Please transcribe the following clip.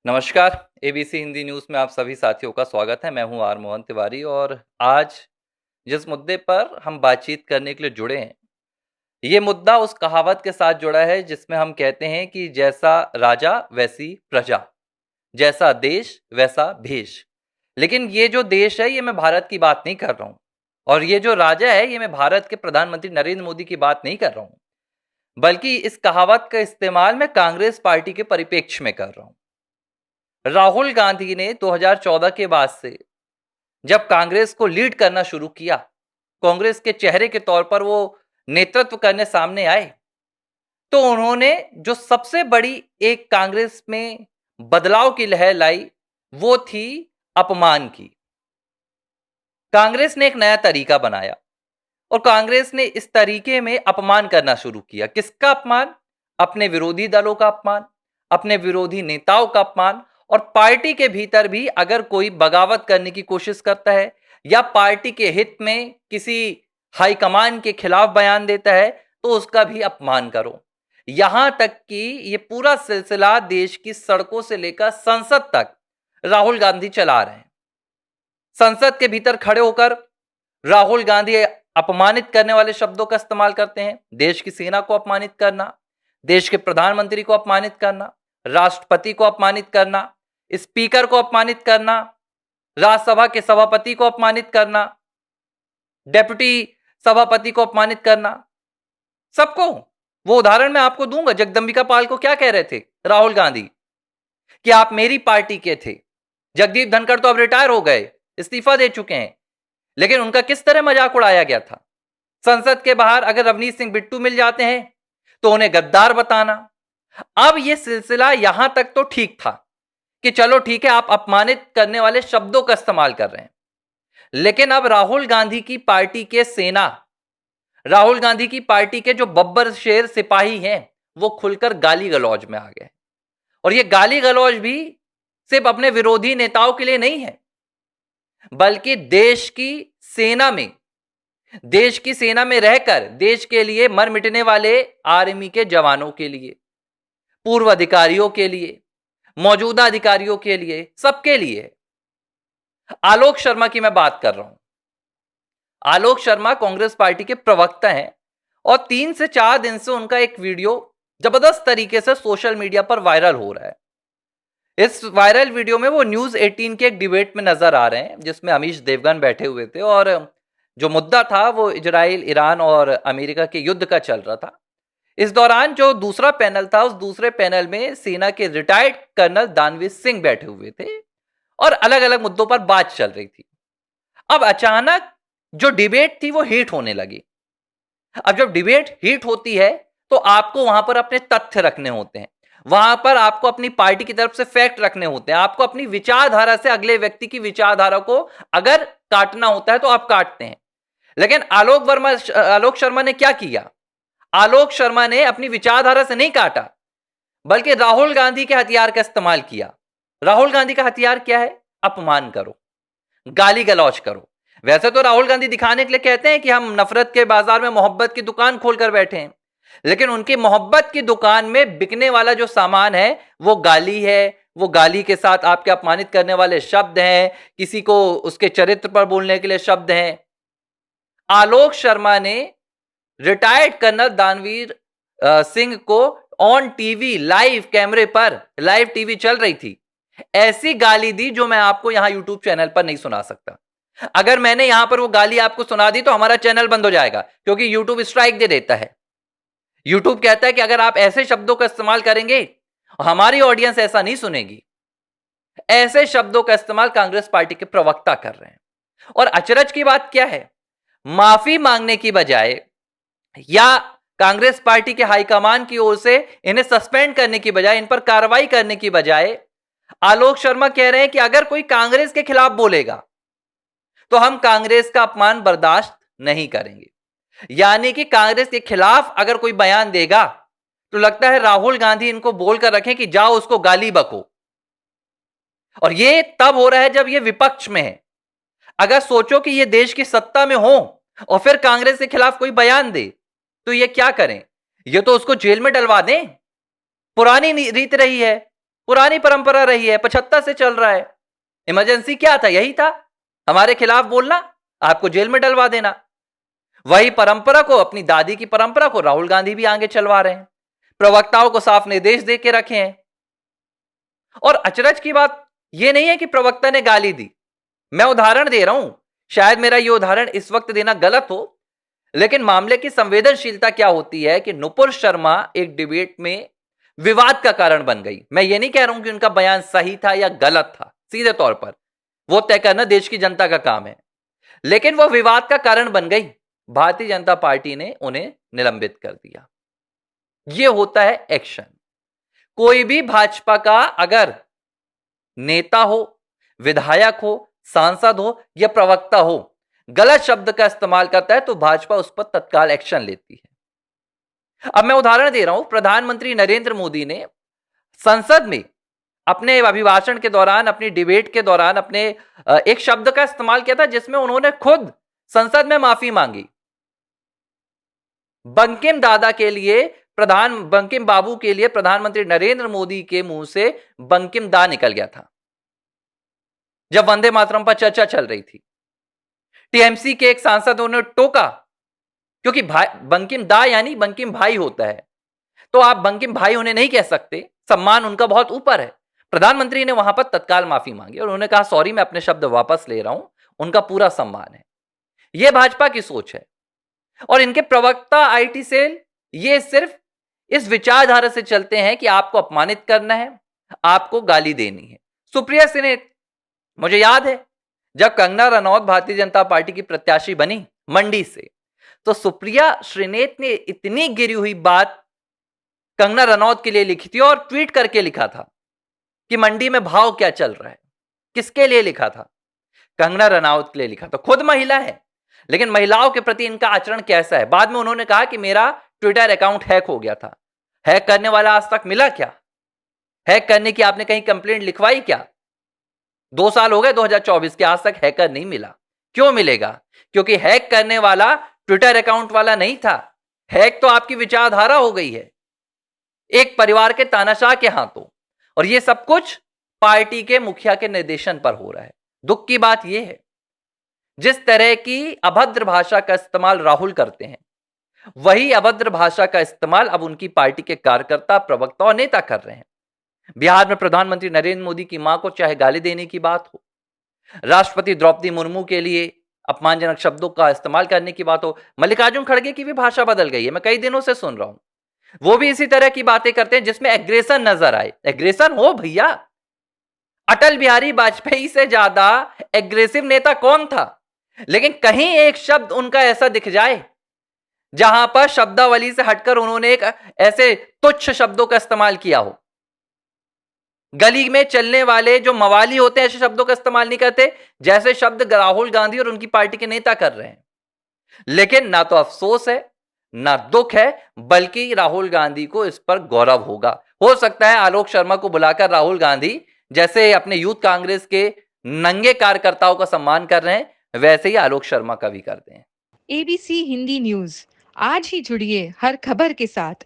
नमस्कार। ABC Hindi news में आप सभी साथियों का स्वागत है। मैं हूं आर मोहन तिवारी और आज जिस मुद्दे पर हम बातचीत करने के लिए जुड़े हैं, ये मुद्दा उस कहावत के साथ जुड़ा है जिसमें हम कहते हैं कि जैसा राजा वैसी प्रजा, जैसा देश वैसा भेष। लेकिन ये जो देश है, ये मैं भारत की बात नहीं कर रहा हूँ और ये जो राजा है, ये मैं भारत के प्रधानमंत्री नरेंद्र मोदी की बात नहीं कर रहा हूँ, बल्कि इस कहावत का इस्तेमाल मैं कांग्रेस पार्टी के परिप्रेक्ष्य में कर रहा हूँ। राहुल गांधी ने 2014 के बाद से जब कांग्रेस को लीड करना शुरू किया, कांग्रेस के चेहरे के तौर पर वो नेतृत्व करने सामने आए, तो उन्होंने जो सबसे बड़ी एक कांग्रेस में बदलाव की लहर लाई, वो थी अपमान की। कांग्रेस ने एक नया तरीका बनाया और कांग्रेस ने इस तरीके में अपमान करना शुरू किया। किसका अपमान? अपने विरोधी दलों का अपमान, अपने विरोधी नेताओं का अपमान। और पार्टी के भीतर भी अगर कोई बगावत करने की कोशिश करता है या पार्टी के हित में किसी हाईकमान के खिलाफ बयान देता है, तो उसका भी अपमान करो। यहां तक कि ये पूरा सिलसिला देश की सड़कों से लेकर संसद तक राहुल गांधी चला रहे हैं। संसद के भीतर खड़े होकर राहुल गांधी अपमानित करने वाले शब्दों का इस्तेमाल करते हैं। देश की सेना को अपमानित करना, देश के प्रधानमंत्री को अपमानित करना, राष्ट्रपति को अपमानित करना, स्पीकर को अपमानित करना, राज्यसभा के सभापति को अपमानित करना, डेप्यूटी सभापति को अपमानित करना, सबको। वो उदाहरण मैं आपको दूंगा। जगदंबिका पाल को क्या कह रहे थे राहुल गांधी कि आप मेरी पार्टी के थे। जगदीप धनखड़ तो अब रिटायर हो गए, इस्तीफा दे चुके हैं, लेकिन उनका किस तरह मजाक उड़ाया गया था। संसद के बाहर अगर रवनीत सिंह बिट्टू मिल जाते हैं तो उन्हें गद्दार बताना। अब यह सिलसिला यहां तक तो ठीक था कि चलो ठीक है, आप अपमानित करने वाले शब्दों का इस्तेमाल कर रहे हैं, लेकिन अब राहुल गांधी की पार्टी के सेना, राहुल गांधी की पार्टी के जो बब्बर शेर सिपाही हैं, वो खुलकर गाली गलौज में आ गए। और ये गाली गलौज भी सिर्फ अपने विरोधी नेताओं के लिए नहीं है, बल्कि देश की सेना में रहकर देश के लिए मर मिटने वाले आर्मी के जवानों के लिए, पूर्व अधिकारियों के लिए, मौजूदा अधिकारियों के लिए, सबके लिए। आलोक शर्मा की मैं बात कर रहा हूं। आलोक शर्मा कांग्रेस पार्टी के प्रवक्ता हैं और 3 से 4 दिन से उनका एक वीडियो जबरदस्त तरीके से सोशल मीडिया पर वायरल हो रहा है। इस वायरल वीडियो में वो न्यूज 18 के एक डिबेट में नजर आ रहे हैं, जिसमें अमीश देवगन बैठे हुए थे और जो मुद्दा था वो इजराइल, ईरान और अमेरिका के युद्ध का चल रहा था। इस दौरान जो दूसरा पैनल था, उस दूसरे पैनल में सेना के रिटायर्ड कर्नल दानवीर सिंह बैठे हुए थे और अलग अलग मुद्दों पर बात चल रही थी। अब अचानक जो डिबेट थी वो हीट होने लगी। अब जब डिबेट हीट होती है तो आपको वहां पर अपने तथ्य रखने होते हैं, वहां पर आपको अपनी पार्टी की तरफ से फैक्ट रखने होते हैं, आपको अपनी विचारधारा से अगले व्यक्ति की विचारधारा को अगर काटना होता है तो आप काटते हैं। लेकिन आलोक शर्मा ने क्या किया? आलोक शर्मा ने अपनी विचारधारा से नहीं काटा, बल्कि राहुल गांधी के हथियार का इस्तेमाल किया। राहुल गांधी का हथियार क्या है? अपमान करो, गाली गलौज करो। वैसे तो राहुल गांधी दिखाने के लिए कहते हैं कि हम नफरत के बाजार में मोहब्बत की दुकान खोलकर बैठे हैं, लेकिन उनकी मोहब्बत की दुकान में बिकने वाला जो सामान है वो गाली है। वो गाली के साथ आपके अपमानित करने वाले शब्द हैं, किसी को उसके चरित्र पर बोलने के लिए शब्द हैं। आलोक शर्मा ने रिटायर्ड कर्नल दानवीर सिंह को ऑन टीवी, लाइव कैमरे पर, लाइव टीवी चल रही थी, ऐसी गाली दी जो मैं आपको यहां यूट्यूब चैनल पर नहीं सुना सकता। अगर मैंने यहां पर वो गाली आपको सुना दी तो हमारा चैनल बंद हो जाएगा, क्योंकि यूट्यूब स्ट्राइक दे देता है। यूट्यूब कहता है कि अगर आप ऐसे शब्दों का इस्तेमाल करेंगे, हमारी ऑडियंस ऐसा नहीं सुनेगी। ऐसे शब्दों का इस्तेमाल कांग्रेस पार्टी के प्रवक्ता कर रहे हैं। और अचरज की बात क्या है? माफी मांगने की बजाय या कांग्रेस पार्टी के हाईकमान की ओर से इन्हें सस्पेंड करने की बजाय, इन पर कार्रवाई करने की बजाय, आलोक शर्मा कह रहे हैं कि अगर कोई कांग्रेस के खिलाफ बोलेगा तो हम कांग्रेस का अपमान बर्दाश्त नहीं करेंगे। यानी कि कांग्रेस के खिलाफ अगर कोई बयान देगा तो लगता है राहुल गांधी इनको बोलकर रखें कि जाओ उसको गाली बको। और ये तब हो रहा है जब ये विपक्ष में है। अगर सोचो कि ये देश की सत्ता में हो और फिर कांग्रेस के खिलाफ कोई बयान दे तो ये क्या करें? ये तो उसको जेल में डलवा दें। पुरानी रीत रही है, पुरानी परंपरा रही है, 75 से चल रहा है। इमरजेंसी क्या था? यही था, हमारे खिलाफ बोलना, आपको जेल में डलवा देना। वही परंपरा को, अपनी दादी की परंपरा को राहुल गांधी भी आगे चलवा रहे हैं, प्रवक्ताओं को साफ निर्देश दे के रखे हैं। और अचरज की बात यह नहीं है कि प्रवक्ता ने गाली दी, मैं उदाहरण दे रहा हूं, शायद मेरा यह उदाहरण इस वक्त देना गलत हो, लेकिन मामले की संवेदनशीलता क्या होती है कि नुपुर शर्मा एक डिबेट में विवाद का कारण बन गई। मैं ये नहीं कह रहा हूं कि उनका बयान सही था या गलत था, सीधे तौर पर वो तय करना देश की जनता का काम है, लेकिन वो विवाद का कारण बन गई। भारतीय जनता पार्टी ने उन्हें निलंबित कर दिया। यह होता है एक्शन। कोई भी भाजपा का अगर नेता हो, विधायक हो, सांसद हो या प्रवक्ता हो, गलत शब्द का इस्तेमाल करता है तो भाजपा उस पर तत्काल एक्शन लेती है। अब मैं उदाहरण दे रहा हूं, प्रधानमंत्री नरेंद्र मोदी ने संसद में अपने अभिभाषण के दौरान, अपनी डिबेट के दौरान अपने एक शब्द का इस्तेमाल किया था जिसमें उन्होंने खुद संसद में माफी मांगी। बंकिम दादा के लिए, बंकिम बाबू के लिए प्रधानमंत्री नरेंद्र मोदी के मुंह से बंकिम दा निकल गया था जब वंदे मातरम पर चर्चा चल रही थी। टीएमसी के एक सांसद ने टोका, क्योंकि बंकिम दा यानी बंकिम भाई होता है, तो आप बंकिम भाई उन्हें नहीं कह सकते, सम्मान उनका बहुत ऊपर है। प्रधानमंत्री ने वहां पर तत्काल माफी मांगी और उन्होंने कहा सॉरी, मैं अपने शब्द वापस ले रहा हूं, उनका पूरा सम्मान है। यह भाजपा की सोच है। और इनके प्रवक्ता आईटी सेल ये सिर्फ इस विचारधारा से चलते हैं कि आपको अपमानित करना है, आपको गाली देनी है। सुप्रिया सिन्हा, मुझे याद है जब कंगना रनौत भारतीय जनता पार्टी की प्रत्याशी बनी मंडी से, तो सुप्रिया श्रीनेत ने इतनी गिरी हुई बात कंगना रनौत के लिए लिखी थी और ट्वीट करके लिखा था कि मंडी में भाव क्या चल रहा है। किसके लिए लिखा था? कंगना रनौत के लिए लिखा था। खुद महिला है, लेकिन महिलाओं के प्रति इनका आचरण कैसा है? बाद में उन्होंने कहा कि मेरा ट्विटर अकाउंट हैक हो गया था। हैक करने वाला आज तक मिला क्या? हैक करने की आपने कहीं कंप्लेंट लिखवाई क्या? 2 साल हो गए 2024 के, आज तक हैकर नहीं मिला। क्यों मिलेगा? क्योंकि हैक करने वाला ट्विटर अकाउंट वाला नहीं था। हैक तो आपकी विचारधारा हो गई है, एक परिवार के तानाशाह के हाथों, और यह सब कुछ पार्टी के मुखिया के निर्देशन पर हो रहा है। दुख की बात यह है, जिस तरह की अभद्र भाषा का इस्तेमाल राहुल करते हैं, वही अभद्र भाषा का इस्तेमाल अब उनकी पार्टी के कार्यकर्ता, प्रवक्ता और नेता कर रहे हैं। बिहार में प्रधानमंत्री नरेंद्र मोदी की मां को चाहे गाली देने की बात हो, राष्ट्रपति द्रौपदी मुर्मू के लिए अपमानजनक शब्दों का इस्तेमाल करने की बात हो, मल्लिकार्जुन खड़गे की भी भाषा बदल गई है, मैं कई दिनों से सुन रहा हूं। वो भी इसी तरह की बातें करते हैं जिसमें एग्रेशन नजर आए। एग्रेशन हो भैया, अटल बिहारी वाजपेयी से ज्यादा एग्रेसिव नेता कौन था? लेकिन कहीं एक शब्द उनका ऐसा दिख जाए जहां पर शब्दावली से हटकर उन्होंने एक ऐसे तुच्छ शब्दों का इस्तेमाल किया हो। गली में चलने वाले जो मवाली होते हैं ऐसे शब्दों का इस्तेमाल नहीं करते जैसे शब्द राहुल गांधी और उनकी पार्टी के नेता कर रहे हैं। लेकिन ना तो अफसोस है, ना दुख है, बल्कि राहुल गांधी को इस पर गौरव होगा। हो सकता है आलोक शर्मा को बुलाकर राहुल गांधी जैसे अपने यूथ कांग्रेस के नंगे कार्यकर्ताओं का सम्मान कर रहे हैं, वैसे ही आलोक शर्मा का भी करते हैं। एबीसी हिंदी न्यूज, आज ही जुड़िए हर खबर के साथ।